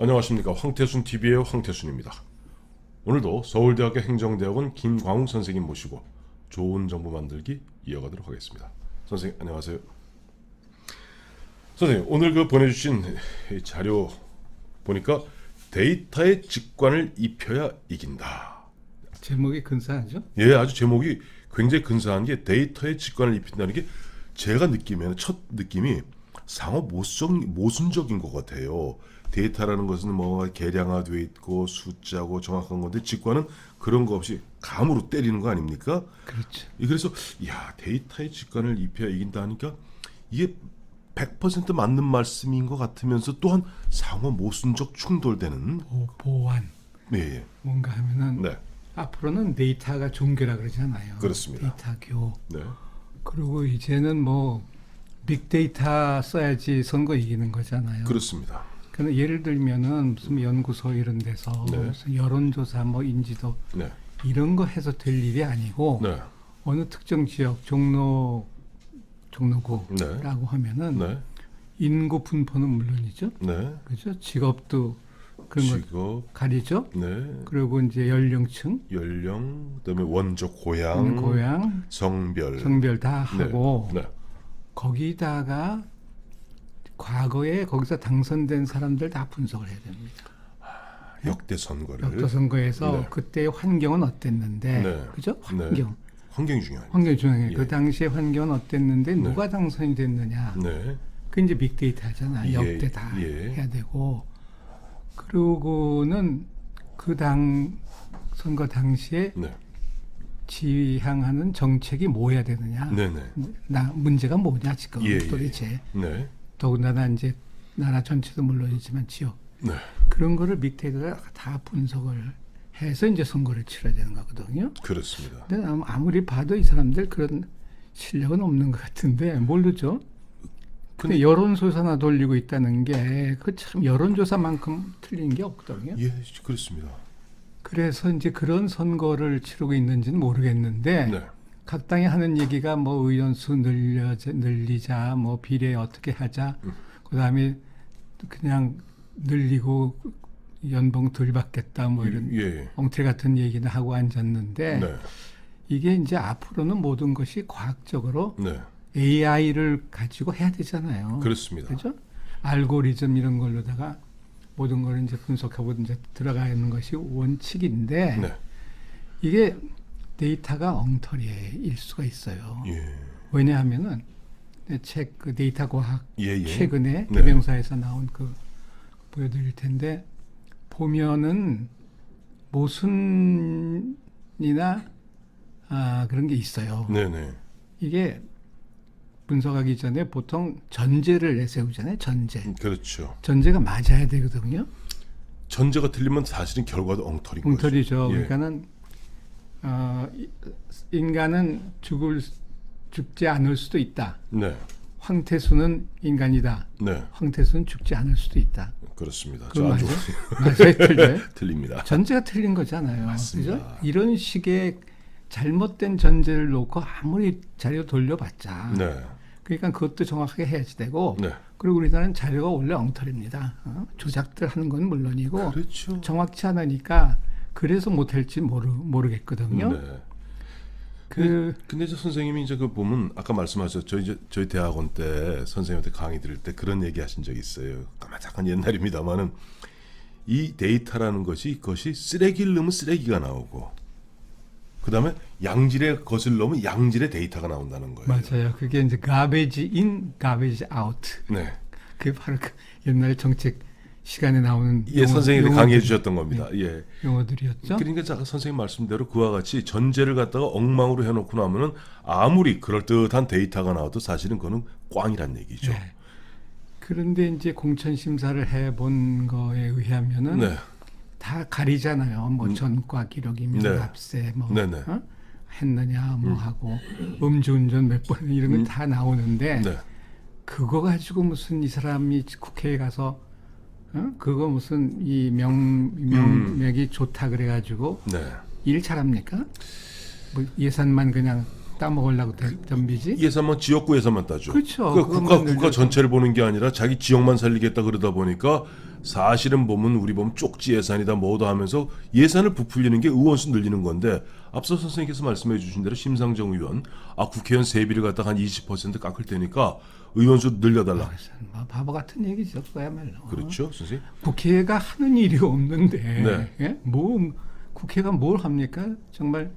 안녕하십니까. 황태순 TV의 황태순입니다. 오늘도 서울대학교 행정대학원 김광욱 선생님 모시고 좋은 정보 만들기 이어가도록 하겠습니다. 선생님 안녕하세요. 선생님 오늘 보내주신 이 자료 보니까 데이터에 직관을 입혀야 이긴다. 제목이 근사하죠? 예, 아주 제목이 굉장히 근사한 게 데이터에 직관을 입힌다는 게 제가 느끼면 첫 느낌이 상호 모순적인 것 같아요. 데이터라는 것은 뭐 계량화되어 있고 숫자고 정확한 건데 직관은 그런 거 없이 감으로 때리는 거 아닙니까? 그렇죠. 그래서 데이터에 직관을 입혀야 이긴다 하니까 이게 100% 맞는 말씀인 것 같으면서 또한 상호 모순적 충돌되는 보완. 네, 뭔가 하면은 네, 앞으로는 데이터가 종교라 그러잖아요. 그렇습니다. 데이터교. 네, 그리고 이제는 뭐 빅데이터 써야지 선거 이기는 거잖아요. 그렇습니다. 그러니까 예를 들면은 무슨 연구소 이런 데서 네. 무슨 여론조사 뭐 인지도 네, 이런 거 해서 될 일이 아니고 네, 어느 특정 지역 종로구라고 하면은 네, 인구 분포는 물론이죠. 네. 그죠? 직업도 그런 거 직업, 가리죠. 네, 그리고 이제 연령층, 연령, 그다음에 원적 고향, 고향, 성별, 성별 다 네, 하고 네, 거기다가 과거에 거기서 당선된 사람들 다 분석을 해야 됩니다. 역대 선거를, 역도 선거에서 네. 그때의 환경은 어땠는데, 네. 그죠? 네. 환경, 중요합니다. 환경 중요해. 예. 그 당시의 환경은 어땠는데 네. 누가 당선이 됐느냐. 네, 그 이제 빅데이터잖아. 예, 역대 다 예. 해야 되고, 그러고는 그 당 선거 당시에 네, 지향하는 정책이 뭐야 되느냐. 네, 네, 문제가 뭐냐 지금 예, 예. 도대체. 네, 더군다나 이제 나라 전체도 물론이지만 지역 네, 그런 거를 빅데이터가 다 분석을 해서 이제 선거를 치러야 되는 거거든요. 그렇습니다. 근데 아무리 봐도 이 사람들 그런 실력은 없는 것 같은데 모르죠. 근데 여론조사나 돌리고 있다는 게 그 참 여론조사만큼 틀린 게 없거든요. 예, 그렇습니다. 그래서 이제 그런 선거를 치르고 있는지는 모르겠는데 네, 각 당이 하는 얘기가 뭐 의원수 늘리자, 뭐 비례 어떻게 하자, 그다음에 그냥 늘리고 연봉 덜 받겠다, 뭐 이런 예, 엉터리 같은 얘기는 하고 앉았는데 네, 이게 이제 앞으로는 모든 것이 과학적으로 네, AI를 가지고 해야 되잖아요. 그렇습니다. 그죠? 알고리즘 이런 걸로다가 모든 걸 이제 분석하고 이제 들어가는 것이 원칙인데 네, 이게 데이터가 엉터리일 수가 있어요. 예, 왜냐하면은 책 그 데이터 과학 예, 예. 최근에 네. 김영사에서 나온 그 보여드릴 텐데 보면은 모순이나 그런 게 있어요. 네, 네, 이게 분석하기 전에 보통 전제를 내세우잖아요. 그렇죠. 전제가 맞아야 되거든요. 전제가 틀리면 사실은 결과도 엉터리인 거죠. 엉터리죠. 예. 그러니까는 인간은 죽지 않을 수도 있다. 네, 황태수는 인간이다. 네, 황태수는 죽지 않을 수도 있다. 그렇습니다. 그거 저 아주 맞아요? 맞아요, 틀려요? 틀립니다. 전제가 틀린 거잖아요. 맞습니다. 그죠? 이런 식의 잘못된 전제를 놓고 아무리 자료 돌려봤자, 네, 그러니까 그것도 정확하게 해야지 되고, 네, 그리고 우리나라는 자료가 원래 엉터리입니다. 조작들 하는 건 물론이고, 그렇죠. 정확치 않으니까 그래서 못할지 모르겠거든요. 네. 그 근데 저 선생님이 이제 그 보면 아까 말씀하셨죠. 저희 대학원 때 선생님한테 강의 들을 때 그런 얘기 하신 적이 있어요. 까마득한 옛날입니다만은 이 데이터라는 그것이 쓰레기를 넣으면 쓰레기가 나오고 그다음에 양질의 것을 넣으면 양질의 데이터가 나온다는 거예요. 맞아요. 그게 이제 garbage in, garbage out. 네. 그게 바로 그 옛날에 정책 시간에 나오는 예, 선생님이 용어들이- 강의해 주셨던 겁니다. 예. 용어들이었죠. 그러니까 아까 선생님 말씀대로 그와 같이 전제를 갖다가 엉망으로 해놓고 나면은 아무리 그럴듯한 데이터가 나와도 사실은 그거는 꽝이란 얘기죠. 네. 그런데 이제 공천 심사를 해본 거에 의하면은 네. 다 가리잖아요. 뭐 전과 기록이면 네. 납세 뭐 네네. 했느냐 뭐 하고 음주운전 몇 번 이런 건 다 나오는데 네. 그거 가지고 무슨 이 사람이 국회에 가서 그거 무슨 이 명맥이 좋다 그래가지고 네. 일 잘합니까? 뭐 예산만 그냥 따먹으려고 덤비지? 예산만 지역구 예산만 따죠. 그렇죠. 그러니까 그것만 국가 늘려서. 전체를 보는 게 아니라 자기 지역만 살리겠다 그러다 보니까 사실은 보면 우리 보면 쪽지 예산이다 뭐다 하면서 예산을 부풀리는 게 의원수 늘리는 건데 앞서 선생님께서 말씀해 주신 대로 심상정 의원 국회의원 세비를 갖다가 한 20% 깎을 테니까 의원수 늘려달라. 뭐 바보 같은 얘기죠, 그야말로. 그렇죠, 선생님? 국회가 하는 일이 없는데 네. 예? 뭐 국회가 뭘 합니까? 정말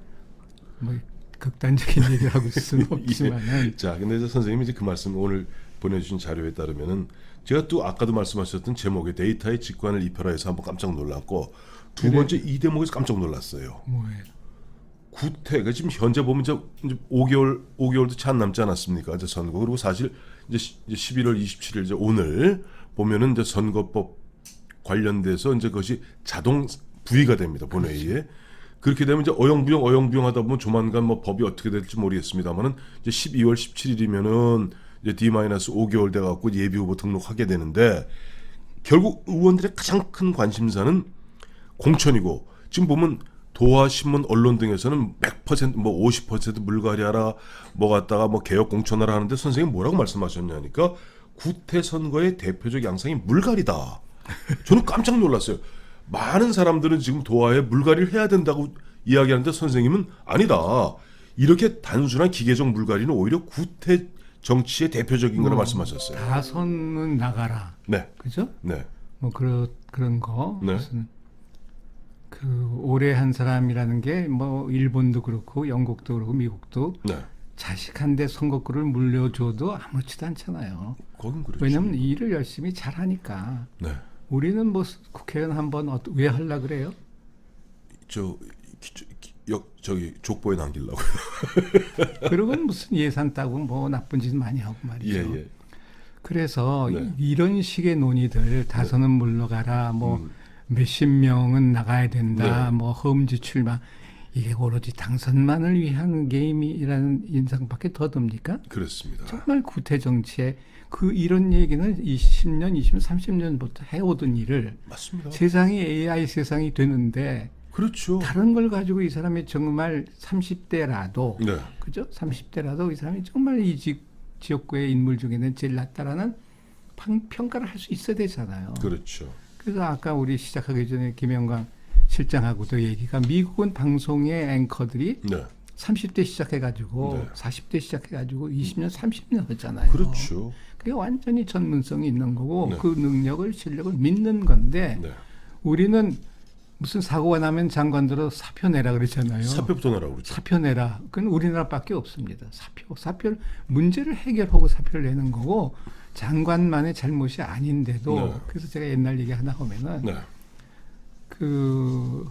뭐 극단적인 얘기를 하고 있을 수는 없지만은 자, 근데 이제 선생님이 이제 그 말씀 오늘 보내주신 자료에 따르면은 제가 또 아까도 말씀하셨던 제목의 데이터의 직관을 입혀라해서 한번 깜짝 놀랐고 두 번째 이 대목에서 깜짝 놀랐어요. 뭐예요? 구태가 지금 현재 보면 이제 5개월도 채 안 남지 않았습니까? 이제 선거 그리고 사실 이제 11월 27일 이제 오늘 보면은 이제 선거법 관련돼서 이제 그것이 자동 부의가 됩니다 본회의에. 그렇게 되면 이제 어영부영 하다 보면 조만간 뭐 법이 어떻게 될지 모르겠습니다만은 이제 12월 17일이면은 이제 D-5개월 돼 갖고 예비 후보 등록하게 되는데 결국 의원들의 가장 큰 관심사는 공천이고 지금 보면 도화 신문 언론 등에서는 100% 뭐 50% 물갈이하라 뭐 갖다가 뭐 개혁 공천하라 하는데 선생님 뭐라고 말씀하셨냐니까 구태 선거의 대표적 양상이 물갈이다. 저는 깜짝 놀랐어요. 많은 사람들은 지금 도화에 물갈이를 해야 된다고 이야기하는데 선생님은 아니다. 이렇게 단순한 기계적 물갈이는 오히려 구태 정치의 대표적인 거라 말씀하셨어요. 다선은 나가라. 네. 그죠? 네. 뭐 그런 거. 네. 무슨 그 오래 한 사람이라는 게 뭐 일본도 그렇고 영국도 그렇고 미국도 네. 자식한테 선거권을 물려줘도 아무렇지도 않잖아요. 거긴 그렇죠. 왜냐하면 일을 열심히 잘하니까. 네. 우리는 뭐 국회의원 한번 왜 하려 그래요? 저기 족보에 남기려고. 그리고 무슨 예산 따고 뭐 나쁜 짓 많이 하고 말이죠. 예. 그래서 네. 이런 식의 논의들 다선은 물러가라 뭐 몇십 명은 나가야 된다 네. 뭐 험지 출마 이게 오로지 당선만을 위한 게임이라는 인상밖에 더 듭니까? 그렇습니다. 정말 구태 정치에 이런 얘기는 20년, 20년, 30년부터 해오던 일을 맞습니다. 세상이 AI 세상이 되는데 그렇죠. 다른 걸 가지고 이 사람이 정말 30대라도 네. 그죠? 30대라도 이 사람이 정말 이 지역구의 인물 중에는 제일 낫다라는 평가를 할 수 있어야 되잖아요. 그렇죠. 그래서 아까 우리 시작하기 전에 김영광 실장하고도 얘기가 미국은 방송의 앵커들이 네. 30대 시작해가지고 네. 40대 시작해가지고 20년, 30년 하잖아요. 그렇죠. 그게 완전히 전문성이 있는 거고 네. 그 능력을 실력을 믿는 건데 네. 우리는 무슨 사고가 나면 장관들은 사표 내라 그러잖아요. 사표부터 내라고 그러죠. 사표 내라. 그건 우리나라밖에 없습니다. 사표를 문제를 해결하고 사표를 내는 거고 장관만의 잘못이 아닌데도 네. 그래서 제가 옛날 얘기 하나 하면은 네. 그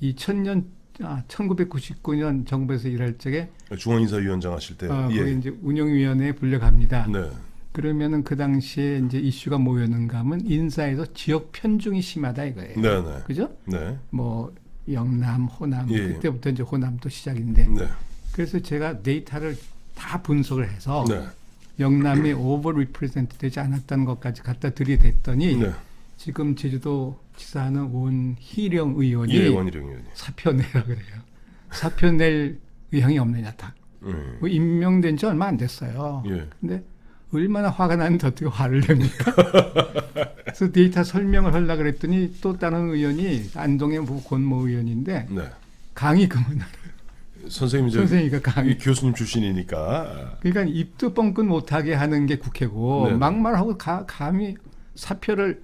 1999년 정부에서 일할 적에 중앙인사위원장 하실 때. 거기 이제 운영위원회에 불려갑니다. 네. 그러면은 그 당시에 이제 이슈가 뭐였는가 하면 인사에서 지역 편중이 심하다 이거예요. 네. 네. 그죠? 네. 뭐 영남, 호남 예. 그때부터 이제 호남도 시작인데 네. 그래서 제가 데이터를 다 분석을 해서 네. 영남이 오버 리프레젠트 되지 않았다는 것까지 갖다 들이댔더니 네. 지금 제주도 지사하는 원희령 의원이 예, 원희룡 의원이. 사표 내라 그래요. 사표 낼 의향이 없느냐 다. 뭐 임명된 지 얼마 안 됐어요. 예. 근데 얼마나 화가 나는데 어떻게 화를 냅니까? 그래서 데이터 설명을 하려고 그랬더니 또 다른 의원이 안동의 권모 의원인데 네. 강의 그만하라. 선생님이가 강의. 교수님 출신이니까. 그러니까 입도 뻥끗 못하게 하는 게 국회고 네네. 막말하고 감히 사표를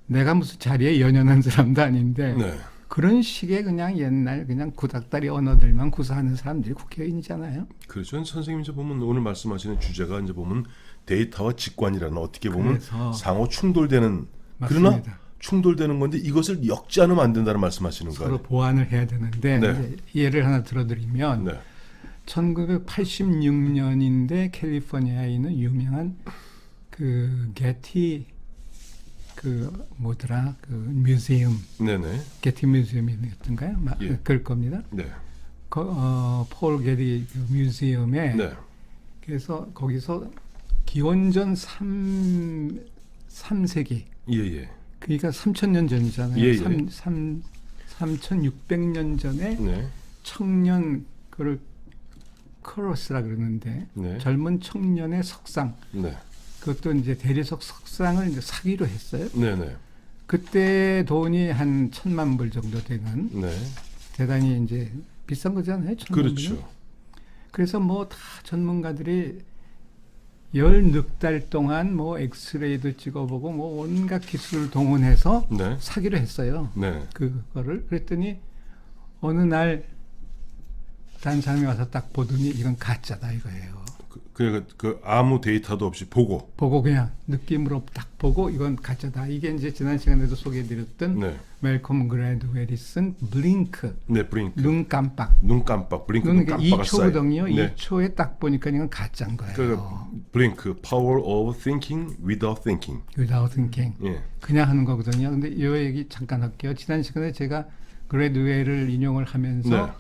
내가 무슨 자리에 연연한 사람도 아닌데 네. 그런 식의 그냥 옛날 그냥 구닥다리 언어들만 구사하는 사람들이 국회의원이잖아요. 그렇죠. 선생님 이제 보면 오늘 말씀하시는 주제가 이제 보면 데이터와 직관이라는 어떻게 보면 그래서 상호 충돌되는 맞습니다. 그러나 충돌되는 건데 이것을 엮지 않으면 안 된다는 말씀하시는 서로 거예요. 보완을 해야 되는데 네. 이제 예를 하나 들어드리면 네. 1986년인데 캘리포니아에 있는 유명한 그 게티 그 뭐더라 그 뮤지엄 네네. 게티 뮤지엄이었던가요? 예. 그럴 겁니다. 네. 폴 게티 그 뮤지엄에 네. 그래서 거기서 기원전 3세기 예예. 그러니까 3,000년 전이잖아요. 예, 예. 3,600년 전에 네. 청년 그를 커러스라 그러는데 네. 젊은 청년의 석상 네. 그것도 이제 대리석 석상을 이제 사기로 했어요. 네네. 그때 돈이 한 1,000만 불 정도 되는 네. 대단히 이제 비싼 거잖아요. 1,000만 그렇죠. 불은. 그래서 뭐 다 전문가들이 14달 동안 뭐 엑스레이도 찍어보고 뭐 온갖 기술을 동원해서 네. 사기로 했어요. 네. 그거를. 그랬더니 어느 날 다른 사람이 와서 딱 보더니 이건 가짜다 이거예요. 그 아무 데이터도 없이 보고. 보고 그냥 느낌으로 딱 보고 이건 가짜다. 이게 이제 지난 시간에도 소개해드렸던 네. 멜콤 그래드웰이 쓴 블링크, 네, 블링크. 눈 깜빡. 눈 깜빡. 블링크 눈 눈 깜빡 2초거든요. 네. 2초에 딱 보니까 이건 가짜인 거예요. 그 블링크 power of thinking without thinking. Without thinking. 예. 그냥 하는 거거든요. 근데 이 얘기 잠깐 할게요. 지난 시간에 제가 그래드웰을 인용을 하면서 네.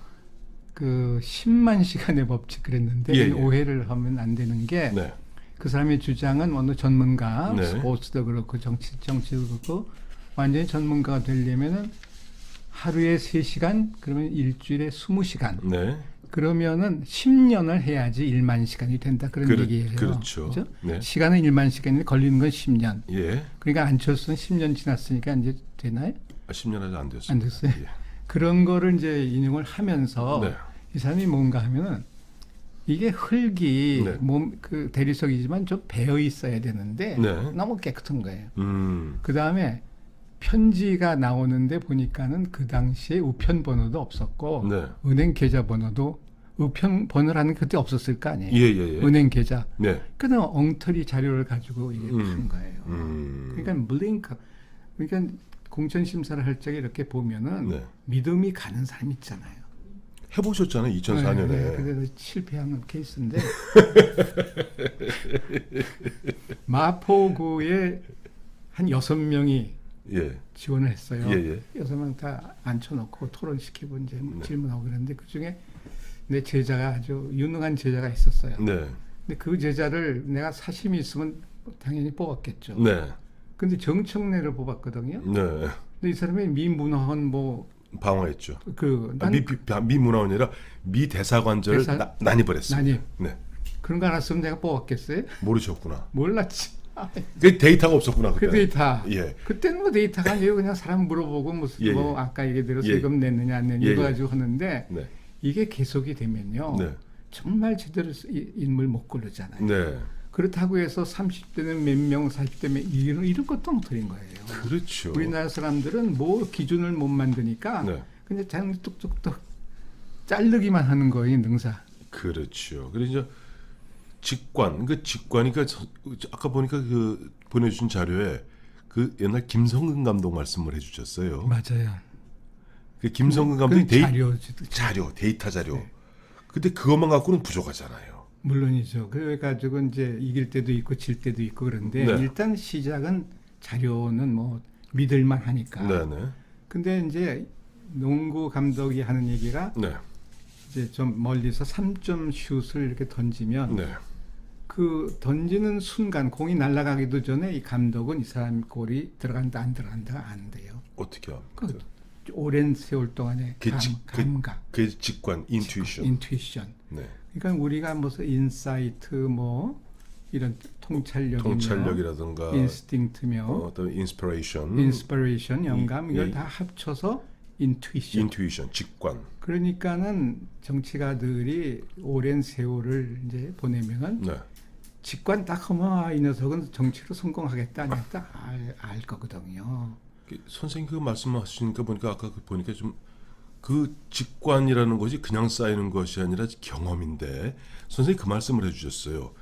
그 10만 시간의 법칙 그랬는데 예, 예. 오해를 하면 안 되는 게 네. 그 사람의 주장은 어느 전문가, 네. 스포츠도 그렇고 정치도 그렇고 완전히 전문가가 되려면은 하루에 3시간, 그러면 일주일에 20시간. 네. 그러면은 10년을 해야지 1만 시간이 된다 그런 얘기예요. 그렇죠. 그죠? 네. 시간은 1만 시간이 걸리는 건 10년. 예. 그러니까 안철수는 10년 지났으니까 이제 되나요? 10년 아직 안 됐어요. 안 됐어요. 예. 그런 거를 이제 인용을 하면서 네. 이 사람이 뭔가 하면은 이게 흙이 네. 몸 그 대리석이지만 좀 배어 있어야 되는데 네. 너무 깨끗한 거예요. 음. 그 다음에 편지가 나오는데 보니까는 그 당시에 우편 번호도 없었고 네. 은행 계좌 번호도 우편 번호라는 게 그때 없었을 거 아니에요. 예, 예, 예. 은행 계좌. 네. 그냥 엉터리 자료를 가지고 이게 판 거예요. 그러니까 블링크. 그러니까 공천 심사를 할 적에 이렇게 보면은 네. 믿음이 가는 사람 있잖아요. 해 보셨잖아요. 2004년에. 네, 그래서 실패한 케이스인데 마포구에 한 6명이 예. 지원을 했어요. 예, 예. 6명 다 앉혀놓고 토론시키고 이제 네. 질문하고 그랬는데 그중에 내 제자가 아주 유능한 제자가 있었어요. 네. 근데 그 제자를 내가 사심이 있으면 당연히 뽑았겠죠. 네. 근데 정청래를 뽑았거든요. 네. 근데 이 사람이 미문헌 방어했죠. 뭐그 미문화원이 아니라 미대사관절을 난입을 했어요. 난입. 네. 그런 거 알았으면 내가 뽑았겠어요? 모르셨구나. 몰랐지. 그 데이터가 없었구나. 그 그때. 데이터. 예. 그때는 뭐 데이터가 아니에요. 그냥 사람 물어보고 무슨 예, 뭐 예. 아까 얘기대로 예. 세금 냈느냐 안 냈느냐 예, 이거 예. 가지고 하는데 네. 이게 계속이 되면요. 네. 정말 제대로 인물 못 고르잖아요. 네. 그렇다고 해서 30대는 몇 명, 40대면 이런 것도 엉터리인 거예요. 그렇죠. 우리나라 사람들은 뭐 기준을 못 만드니까 네. 그냥 자연 뚝뚝뚝 자르기만 하는 거예요, 능사. 그렇죠. 그래서 이제 직관, 그 직관이 그 아까 보니까 그 보내주신 자료에 그 옛날 김성근 감독 말씀을 해주셨어요. 맞아요. 그 김성근 감독이 자료. 데이터 자료. 네. 근데 그것만 갖고는 부족하잖아요. 물론이죠. 그래가지고 이제 이길 때도 있고 질 때도 있고 그런데 네. 일단 시작은 자료는 뭐 믿을만 하니까. 네네. 근데 이제 농구 감독이 하는 얘기가 네. 이제 좀 멀리서 3점 슛을 이렇게 던지면 네. 그 던지는 순간 공이 날아가기도 전에 이 감독은 이 사람 골이 들어간다 안 들어간다 안 돼요. 어떻게 합니까? 그 오랜 세월 동안의 감각, 그 직관, 인투이션. 인투이션. 네. 그러니까 우리가 무슨 인사이트 뭐 이런 통찰력이라든가 인스팅트며 어떤 인스피레이션, 인스피레이션, 영감 이걸 예. 다 합쳐서 인투이션. 인투이션, 직관. 그러니까는 정치가들이 오랜 세월을 이제 보내면은 네. 직관 딱 하면 이 녀석은 정치로 성공하겠다 안 했다 알 거거든요. 선생님 그 말씀하시니까 보니까 아까 보니까 좀 그 직관이라는 것이 그냥 쌓이는 것이 아니라 경험인데 선생님 그 말씀을 해주셨어요.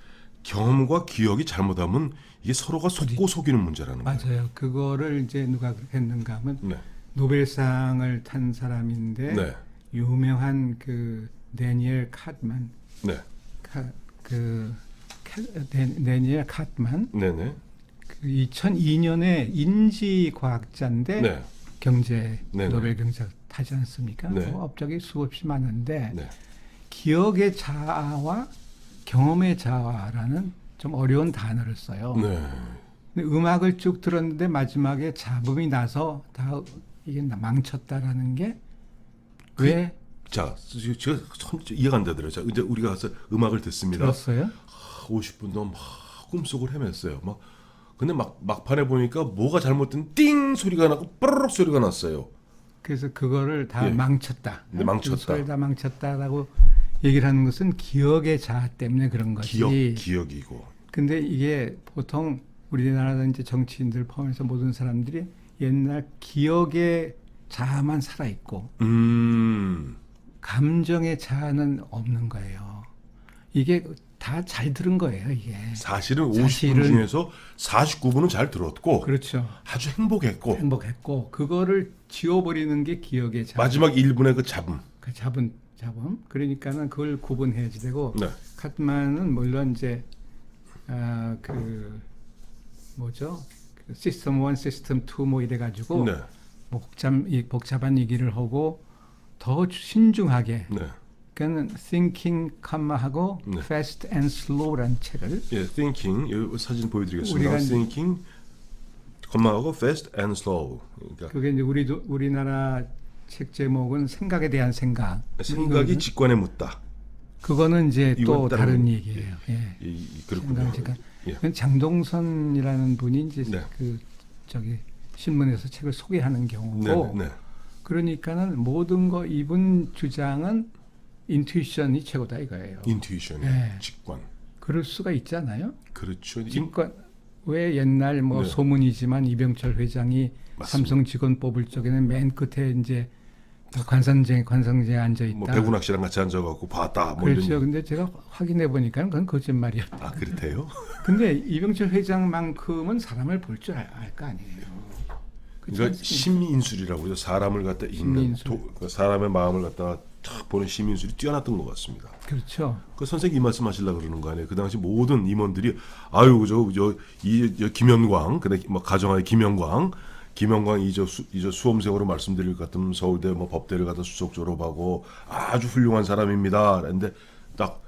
경험과 기억이 잘못하면 이게 서로가 속고 속이는 문제라는 거예요. 맞아요. 그거를 이제 누가 했는가 하면 네. 노벨상을 탄 사람인데 네. 유명한 그 데니엘 카트만 네. 데니엘 카트만 네네. 그 2002년에 인지과학자인데 네. 경제 네네. 노벨 경제학 타지 않습니까? 네. 뭐 업적이 수없이 많은데 네. 기억의 자아와 경험의 자아라는 좀 어려운 단어를 써요. 네. 근데 음악을 쭉 들었는데 마지막에 잡음이 나서 다 이게 망쳤다라는 게 왜 자, 제가 참 이해가 안 되더라고요. 자, 이제 우리가 가서 음악을 듣습니다. 들었어요? 50분 동안 막 꿈속을 헤맸어요. 막 근데 막판에 보니까 뭐가 잘못된 띵 소리가 나고 뽀로록 소리가 났어요. 그래서 그거를 다 예. 망쳤다. 네, 망쳤다. 그걸 다 망쳤다라고 얘기를 하는 것은 기억의 자아 때문에 그런 거지. 기억이고. 근데 이게 보통 우리나라 이제 정치인들 포함해서 모든 사람들이 옛날 기억의 자아만 살아 있고 감정의 자아는 없는 거예요. 이게 다 잘 들은 거예요, 이게. 사실은 50분 중에서 49분은 잘 들었고 그렇죠. 아주 행복했고 그거를 지워버리는 게 기억의 자아. 마지막 1분의 그 잡음. 그 잡음. 그러니까는 그걸 구분해야지 되고 네. 카트만은 물론 이제 그 뭐죠? 그 시스템 1, 시스템 2 뭐 이래 가지고 네. 복잡한 얘기를 하고 더 신중하게 네. 그러니까 Thinking, 하고 네. Fast and Slow라는 책을 예, Thinking 이 사진 보여드리겠습니다. 우리가 Thinking, 컴마하고 Fast and Slow. 그러니까 그게 이제 우리나라 책 제목은 생각에 대한 생각. 생각이 직관에 묻다. 그거는 이제 또 이건 다른 다른 얘기예요. 예. 그렇군요. 생각. 예. 그건 장동선이라는 분이 이제 네. 그 저기 신문에서 책을 소개하는 경우고. 네. 그러니까는 모든 거 이분 주장은 인투이션이 최고다 이거예요. 인투이션, 네. 직관. 그럴 수가 있잖아요. 그렇죠. 직관 왜 옛날 뭐 네. 소문이지만 이병철 회장이 맞습니다. 삼성 직원 뽑을 적에는 맨 끝에 이제 관상쟁에 앉아 있다. 뭐 배구낚 씨랑 같이 앉아갖고 봤다. 뭐 그렇죠. 이런. 근데 제가 확인해 보니까 그건 거짓말이었다. 아 그렇대요? 근데 이병철 회장만큼은 사람을 볼 줄 알 거 아니에요. 그렇지 그러니까 않습니까? 심인술이라고 해서 사람을 갖다 읽는 사람의 마음을 갖다가 탁 보는 심인술이 뛰어났던 것 같습니다. 그렇죠. 그 선생님 이 말씀하시려고 그러는 거 아니에요? 그 당시 모든 임원들이 아유 저 김현광 근데 뭐 가정하에 김현광 이저 수험생으로 말씀드릴 것 같으면 서울대 뭐 법대를 갖다 수석 졸업하고 아주 훌륭한 사람입니다. 그런데 딱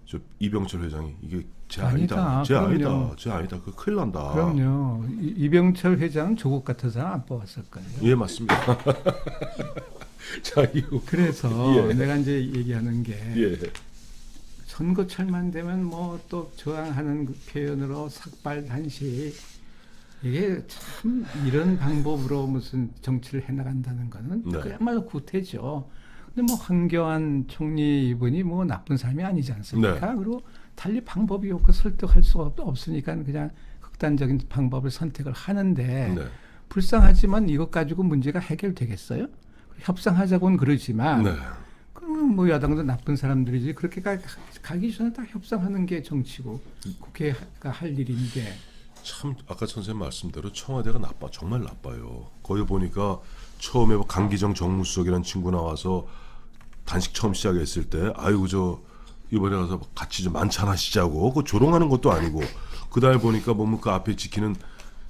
저 이병철 회장이 이게 제 아니다. 제 아니다. 그 큰일 난다. 그럼요. 이병철 회장은 조국 같은 사람 안 뽑았을 거예요. 예 맞습니다. 자 이거 그래서 예. 내가 이제 얘기하는 게 예. 선거철만 되면 뭐 또 저항하는 그 표현으로 삭발 단식 이게 참 이런 방법으로 무슨 정치를 해나간다는 거는 네. 그야말로 구태죠. 근데 뭐 황교안 총리 이분이 뭐 나쁜 사람이 아니지 않습니까? 그리고 달리 방법이 없고 설득할 수가 없으니까 그냥 극단적인 방법을 선택을 하는데 네. 불쌍하지만 이것 가지고 문제가 해결되겠어요? 협상하자고는 그러지만 네. 그럼 뭐 여당도 나쁜 사람들이지 그렇게 가기 전에 다 협상하는 게 정치고 국회가 할 일인데 참 아까 선생님 말씀대로 청와대가 정말 나빠요. 거기 보니까 처음에 뭐 강기정 정무수석이라는 친구 나와서 단식 처음 시작했을 때 아이고 저 이번에 가서 같이 좀 만찬 하시자고 그 조롱하는 것도 아니고 그다음에 보니까 보면 그 앞에 지키는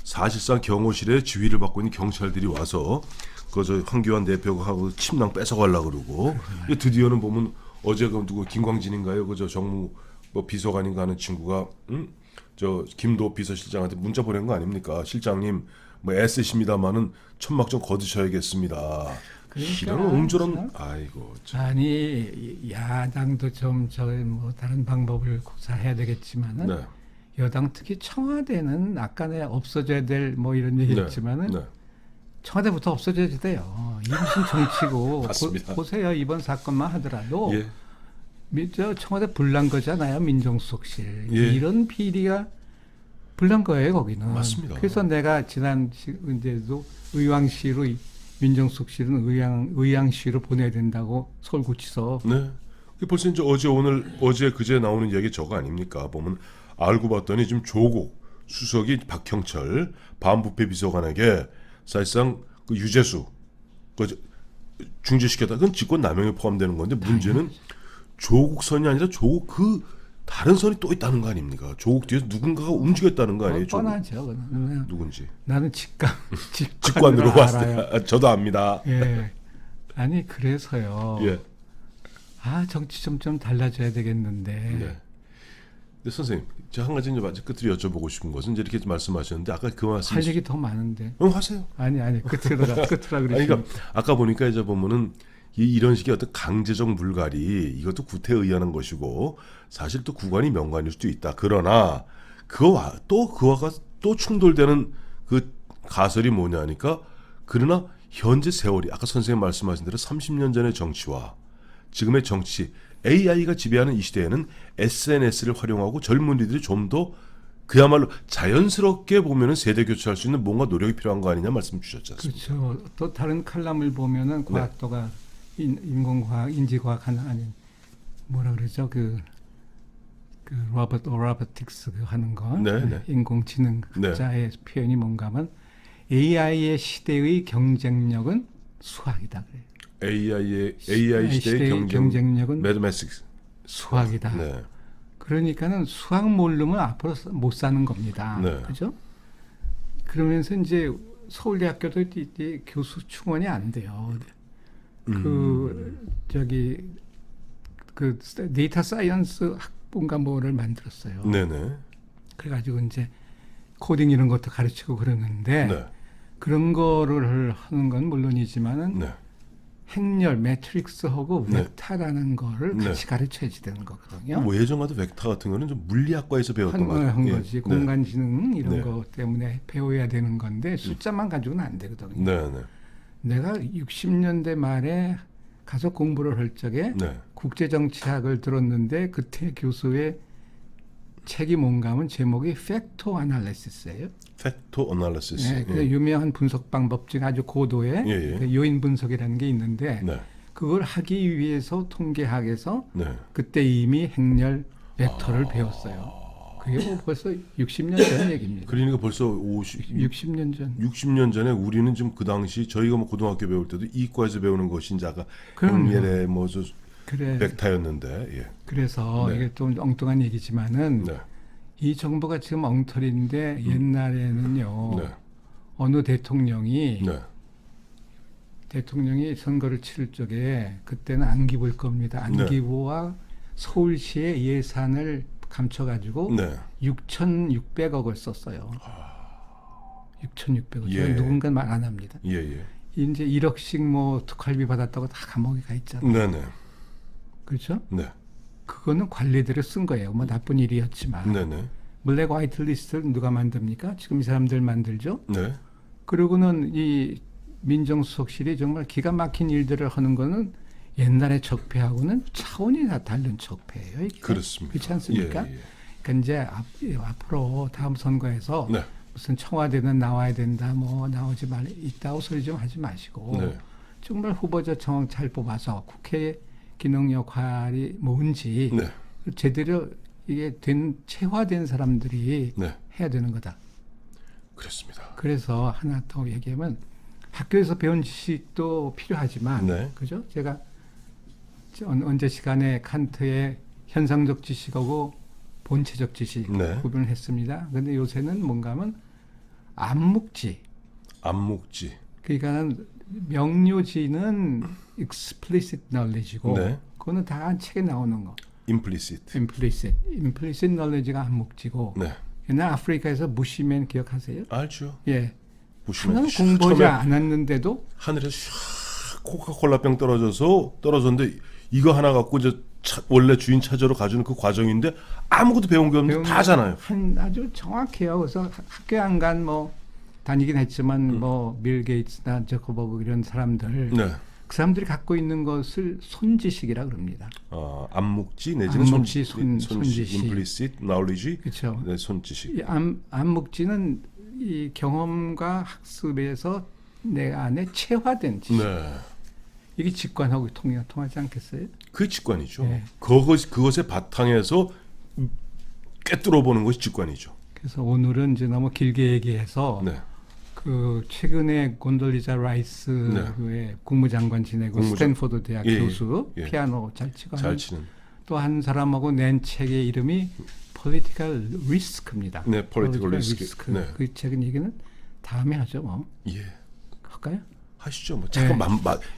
사실상 경호실에 지휘를 받고 있는 경찰들이 와서 그 황교안 대표가 하고 침낭 뺏어가려고 그러고 드디어는 보면 어제 그 누구 김광진인가요? 그 정무 뭐 비서관인가 하는 친구가 저 김도 비서실장한테 문자 보낸 거 아닙니까? 실장님 뭐 애쓰십니다마는 천막 좀 거두셔야겠습니다. 그러니까 이런 옹졸한 아이고 참. 아니 야당도 좀 저 뭐 다른 방법을 구사해야 되겠지만은 네. 여당 특히 청와대는 아까 내가 없어져야 될 뭐 이런 얘기했지만은 네. 청와대부터 없어져야 돼요. 이 무슨 정치고 맞습니다. 보세요 이번 사건만 하더라도 예. 저 청와대 불난 거잖아요 민정수석실 예. 이런 비리가 불난 거예요 거기는. 맞습니다. 그래서 내가 지난 이제도 의왕시로 민정수석실은 의왕시로 보내야 된다고 서울구치소. 네. 벌써 이제 어제 그제 나오는 얘기 저거 아닙니까? 보면 알고 봤더니 지금 조국 수석이 박형철 반부패 비서관에게 사실상 그 유재수 중지시켰다. 그건 직권남용에 포함되는 건데 문제는 조국 선이 아니라 조국 그 다른 선이 또 있다는 거 아닙니까? 조국 뒤에서 누군가가 움직였다는 거 아니에요? 조국. 뻔하죠. 그건. 누군지. 나는 직관으로 봤을 알아요. 때 저도 압니다. 예. 아니 그래서요. 예. 아 정치 좀 달라져야 되겠는데. 네. 근데 선생님, 제가 한 가지 이제 끝으로 여쭤보고 싶은 것은 이제 이렇게 말씀하셨는데 아까 그 말씀 할 얘기 더 많은데. 하세요. 아니 끝으로 아니, 그러시면. 그러니까 아까 보니까 이제 보면은 이런 식의 어떤 강제적 물갈이 이것도 구태에 의한 것이고 사실 또 구관이 명관일 수도 있다. 그러나 그와 또 충돌되는 그 가설이 뭐냐니까 그러나 현재 세월이 아까 선생님 말씀하신 대로 30년 전의 정치와 지금의 정치 AI가 지배하는 이 시대에는 SNS를 활용하고 젊은이들이 좀 더 그야말로 자연스럽게 보면은 세대 교체할 수 있는 뭔가 노력이 필요한 거 아니냐 말씀 주셨지 않습니까? 그렇죠. 또 다른 칼럼을 보면은 과학도가 인공과학, 인지과학 하는 아닌 뭐라 그러죠? 그 로버틱스 하는 거, 네. 인공지능자의 표현이 뭔가 하면 AI의 시대의 경쟁력은 수학이다 그래요. AI 시대의 경쟁력은 매드맥스 수학이다. 네. 그러니까는 수학 모르면 앞으로 못 사는 겁니다. 네. 그죠? 그러면서 이제 서울대학교도 이제 교수 충원이 안 돼요. 그 데이터 사이언스 학부인가 뭐를 만들었어요. 네네. 그래가지고 이제 코딩 이런 것도 가르치고 그러는데 네. 그런 거를 하는 건 물론이지만은 네. 행렬, 매트릭스하고 네. 벡터라는 거를 네. 같이 가르쳐야지 되는 거거든요. 뭐 예전 같은 벡터 같은 거는 좀 물리학과에서 배웠던 거 한 같아요. 거지. 예. 공간지능 이런 네. 거 때문에 배워야 되는 건데 숫자만 가지고는 안 되거든요. 네네. 내가 60년대 말에 가서 공부를 할 적에 네. 국제정치학을 들었는데 그때 교수의 책이 뭔가 하면 제목이 팩토 아날리시스예요. 팩토 어널리시스. 네, 그 유명한 분석 방법 중 아주 고도의 예. 그 요인 분석이라는 게 있는데 네. 그걸 하기 위해서 통계학에서 네. 그때 이미 행렬 벡터를 배웠어요. 그게 뭐 벌써 60년 전 얘기입니다. 그러니까 벌써 60년 전. 60년 전에 우리는 지금 그 당시 저희가 뭐 고등학교 배울 때도 이과에서 배우는 것이 이제 아까 그럼요. 행렬의 뭐저 그래. 벡터였는데. 예. 그래서 네. 이게 좀 엉뚱한 얘기지만은 네. 이 정부가 지금 엉터리인데 옛날에는요. 네. 어느 대통령이 네. 선거를 치를 적에 그때는 안기부일 겁니다. 안기부와 서울시의 예산을 감춰가지고 네. 6,600억을 썼어요. 6,600억. 예. 누군가 말 안 합니다. 예. 이제 1억씩 뭐 특활비 받았다고 다 감옥에 가 있잖아요. 네네. 그렇죠? 네. 그거는 관리들을 쓴 거예요. 뭐 나쁜 일이었지만. 네네. 블랙 화이트 리스트를 누가 만듭니까? 지금 이 사람들 만들죠. 네. 그러고는 이 민정수석실이 정말 기가 막힌 일들을 하는 거는 옛날의 적폐하고는 차원이 다 다른 적폐예요. 이게. 그렇습니다. 그렇지 않습니까? 예. 그러니까 이제 앞으로 다음 선거에서 네. 무슨 청와대는 나와야 된다, 뭐 나오지 있다고 소리 좀 하지 마시고 네. 정말 후보자 정황 잘 뽑아서 국회 기능 역할이 뭔지 네. 제대로 이게 체화된 사람들이 네. 해야 되는 거다. 그렇습니다. 그래서 하나 더 얘기하면 학교에서 배운 지식도 필요하지만, 네. 그죠? 제가 언제 시간에 칸트의 현상적 지식하고 본체적 지식 네. 구분을 했습니다. 그런데 요새는 뭔가 하면 암묵지. 그러니까 명료지는 explicit knowledge이고, 네. 그거는 다 책에 나오는 거. implicit. implicit knowledge가 암묵지고, 네. 옛날 아프리카에서 무시맨 기억하세요? 알죠. 예. 보시면 하나는 공부하지 않았는데도 하늘에서 샥 코카콜라병 떨어졌는데 이거 하나 갖고 이제 원래 주인 찾으러 가주는 그 과정인데 아무것도 배운 게 없는데 다 하잖아요. 아주 정확해요. 그래서 학교 안 간 뭐 다니긴 했지만 뭐 빌 게이츠나 저커버그 이런 사람들 네. 그 사람들이 갖고 있는 것을 손지식이라 그럽니다. 암묵지 내지는 암묵지, 손지식. implicit knowledge. 그렇죠. 네, 손지식. 이 암묵지는 이 경험과 학습에서 내 안에 체화된 지식. 네. 이게 직관하고 통하지 않겠어요? 그 직관이죠. 네. 그것의 바탕에서 꿰뚫어 보는 것이 직관이죠. 그래서 오늘은 이제 너무 길게 얘기해서 네. 그 최근에 곤돌리자 라이스의 국무장관 지내고 스탠포드 대학 교수 피아노 잘 치고 잘 치는 또 한 사람하고 낸 책의 이름이 Political Risk입니다. 네, Political Risk. 네. 그 책은 얘기는 다음에 하죠, 뭐. 예. 할까요? 하시죠. 뭐 잠깐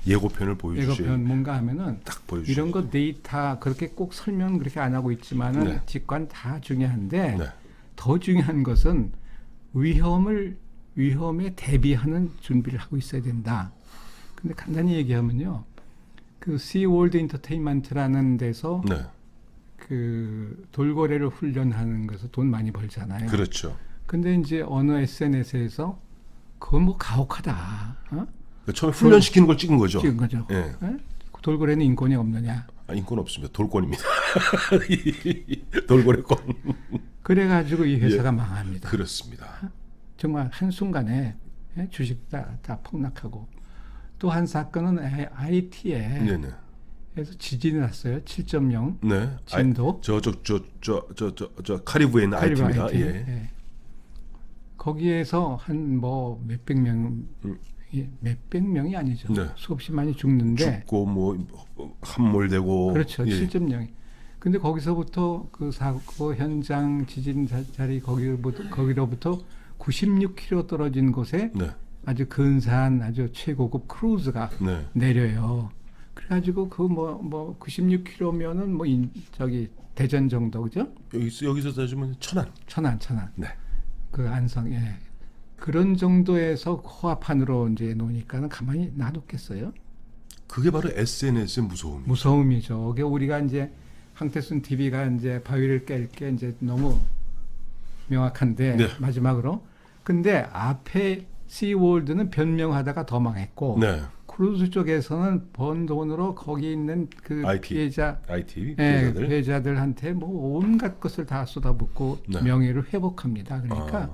예고편을 보여주세요. 예고편 뭔가 하면은 딱 보여주세요. 이런 거 데이터 그렇게 꼭 설명 그렇게 안 하고 있지만은 네. 직관 다 중요한데 네. 더 중요한 것은 위험에 대비하는 준비를 하고 있어야 된다. 근데 간단히 얘기하면요. 그 시월드 엔터테인먼트라는 데서 네. 그 돌고래를 훈련하는 것에서 돈 많이 벌잖아요. 그렇죠. 근데 이제 어느 SNS에서 그건 뭐 가혹하다. 그러니까 처음에 훈련시키는 걸 찍은 거죠. 찍은 거죠. 예. 예? 돌고래는 인권이 없느냐. 인권 없습니다. 돌권입니다. 돌고래권. 그래가지고 이 회사가 망합니다. 그렇습니다. 정말 한순간에 주식 다 폭락하고 또 한 사건은 IT에 네네. 에서 지진이 났어요. 7.0 네. 진도. 저 카리브에 있는 카리브 IT입니다. IT. 예. 예. 거기에서 한 뭐 몇백 명, 몇백 명이 아니죠. 네. 수없이 많이 죽는데. 죽고 뭐 함몰되고. 그렇죠. 예. 7.0. 근데 거기서부터 그 사고 현장 지진 자리 거기로부터 96km 떨어진 곳에 네. 아주 근사한 아주 최고급 크루즈가 네. 내려요. 그래가지고 그 뭐 96km면은 뭐 저기 대전 정도 그죠? 여기서 따지면 천안. 천안. 네. 그 안성에 그런 정도에서 코앞판으로 이제 놓으니까는 가만히 놔뒀겠어요? 그게 바로 SNS의 무서움이. 무서움이죠. 그게 우리가 이제 황태순 TV가 이제 바위를 깰 게 이제 너무 명확한데 네. 마지막으로 근데 앞에 시월드는 변명하다가 더 망했고 네. 크루즈 쪽에서는 번 돈으로 거기 있는 그 IT. 피해자 IT 예, 피해자들. 피해자들한테 뭐 온갖 것을 다 쏟아붓고 네. 명예를 회복합니다. 그러니까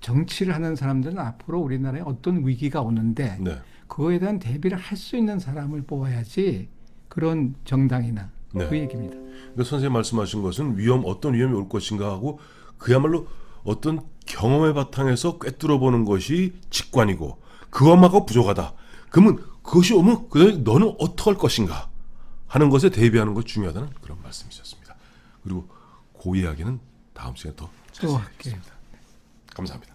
정치를 하는 사람들은 앞으로 우리나라에 어떤 위기가 오는데 네. 그거에 대한 대비를 할 수 있는 사람을 뽑아야지 그런 정당이나 네. 그 얘기입니다. 그러니까 선생님 말씀하신 것은 어떤 위험이 올 것인가 하고 그야말로 어떤 경험의 바탕에서 꿰뚫어 보는 것이 직관이고 그것만큼 부족하다. 그러면 그것이 오면 너는 어떻게 할 것인가 하는 것에 대비하는 것이 중요하다는 그런 말씀이셨습니다. 그리고 그 이야기는 다음 시간에 더 또 자세히 할게요. 하겠습니다. 감사합니다.